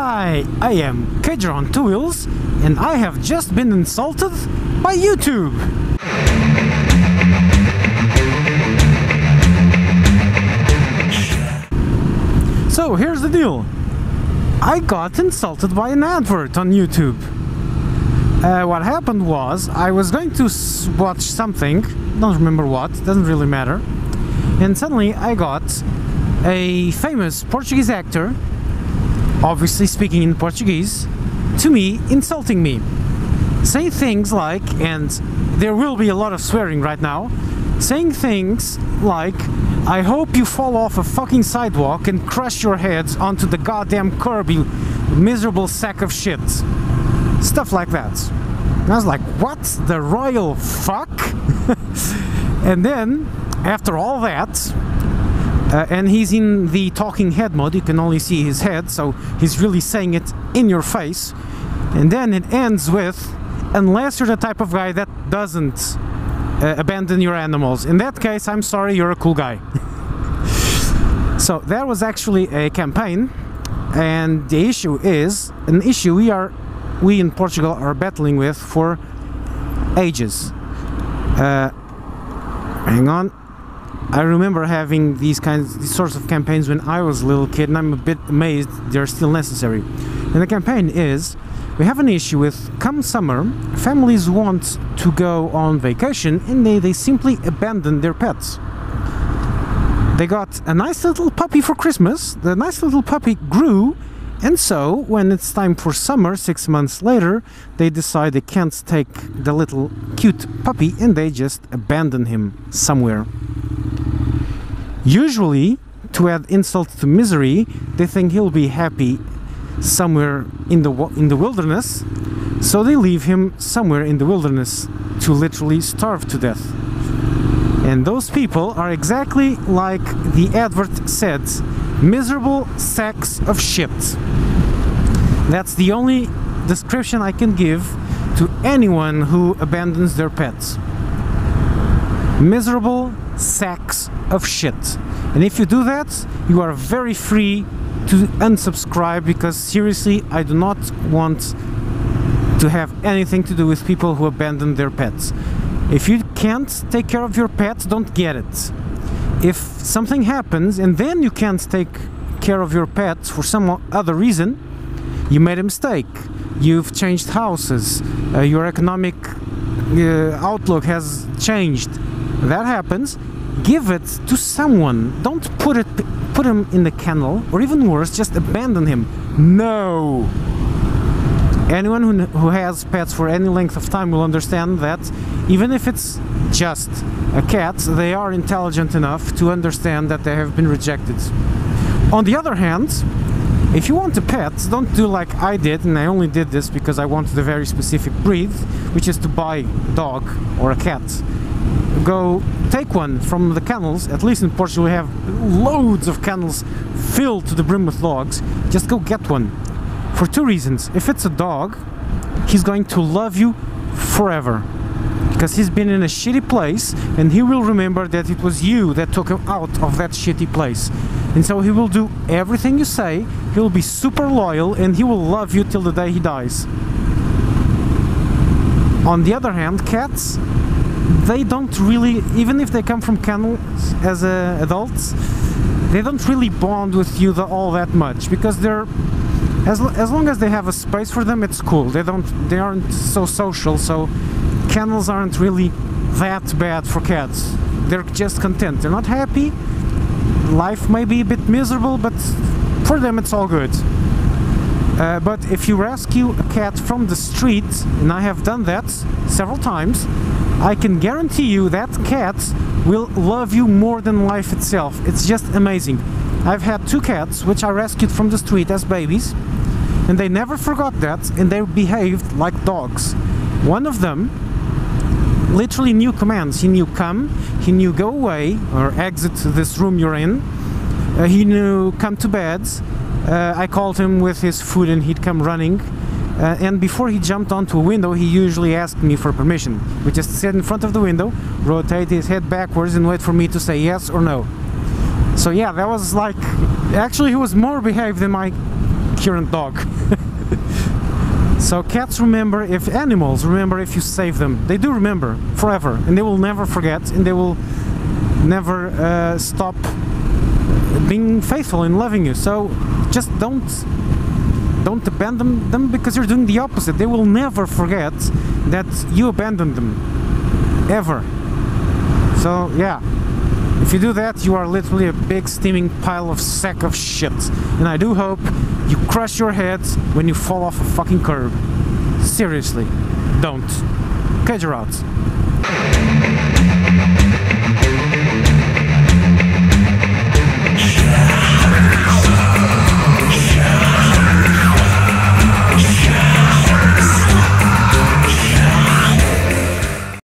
Hi, I am KTM on Two Wheels, and I have just been insulted by YouTube. So here's the deal. I got insulted by an advert on YouTube. What happened was, I was going to watch something, don't remember what, doesn't really matter, and suddenly I got a famous Portuguese actor, obviously speaking in Portuguese, to me, insulting me, saying things like, and there will be a lot of swearing right now, saying things like, I hope you fall off a fucking sidewalk and crush your heads onto the goddamn curb, you miserable sack of shit. Stuff like that. And I was like, what the royal fuck? And then, after all that, and he's in the talking head mode, you can only see his head, so he's really saying it in your face. And then it ends with, unless you're the type of guy that doesn't abandon your animals. In that case, I'm sorry, you're a cool guy. So that was actually a campaign, and the issue is an issue we in Portugal are battling with for ages. Hang on. I remember having these sorts of campaigns when I was a little kid, and I'm a bit amazed they're still necessary. And the campaign is, we have an issue with, come summer, families want to go on vacation and they simply abandon their pets. They got a nice little puppy for Christmas, the nice little puppy grew, and so when it's time for summer, 6 months later, they decide they can't take the little cute puppy and they just abandon him somewhere. Usually, to add insult to misery, they think he'll be happy somewhere in the wilderness, so they leave him somewhere in the wilderness to literally starve to death. And those people are exactly like the advert said, miserable sacks of shit. That's the only description I can give to anyone who abandons their pets. Miserable sacks of shit. And if you do that, you are very free to unsubscribe, because seriously, I do not want to have anything to do with people who abandon their pets. If you can't take care of your pets, don't get it. If something happens and then you can't take care of your pets for some other reason, you made a mistake, you've changed houses, your economic outlook has changed. That happens, give it to someone. Don't put him in the kennel, or even worse, just abandon him. No! Anyone who has pets for any length of time will understand that even if it's just a cat, they are intelligent enough to understand that they have been rejected. On the other hand, if you want a pet, don't do like I did, and I only did this because I wanted a very specific breed, which is to buy a dog or a cat. Go take one from the kennels. At least in Portugal we have loads of kennels filled to the brim with dogs. Just go get one. For two reasons. If it's a dog, he's going to love you forever, because he's been in a shitty place and he will remember that it was you that took him out of that shitty place. And so he will do everything you say, he will be super loyal, and he will love you till the day he dies. On the other hand, cats, they don't really, even if they come from kennels as adults, they don't really bond with you all that much, because they're, as long as they have a space for them, it's cool. They aren't so social, so kennels aren't really that bad for cats. They're just content. They're not happy. Life may be a bit miserable, but for them it's all good. But if you rescue a cat from the street, and I have done that several times, I can guarantee you that cat will love you more than life itself. It's just amazing. I've had two cats which I rescued from the street as babies, and they never forgot that, and they behaved like dogs. One of them literally knew commands. He knew come, he knew go away or exit this room you're in, he knew come to bed. I called him with his food and he'd come running, and before he jumped onto a window he usually asked me for permission. We just sit in front of the window, rotate his head backwards and wait for me to say yes or no. So yeah, that was like, actually he was more behaved than my coherent dog. So cats remember if animals remember if you save them. They do remember forever, and they will never forget, and they will never stop being faithful and loving you. So just don't abandon them, because you're doing the opposite. They will never forget that you abandoned them, ever. So yeah, if you do that, you are literally a big steaming pile of sack of shit. And I do hope you crush your head when you fall off a fucking curb. Seriously, don't. Okay, you're out.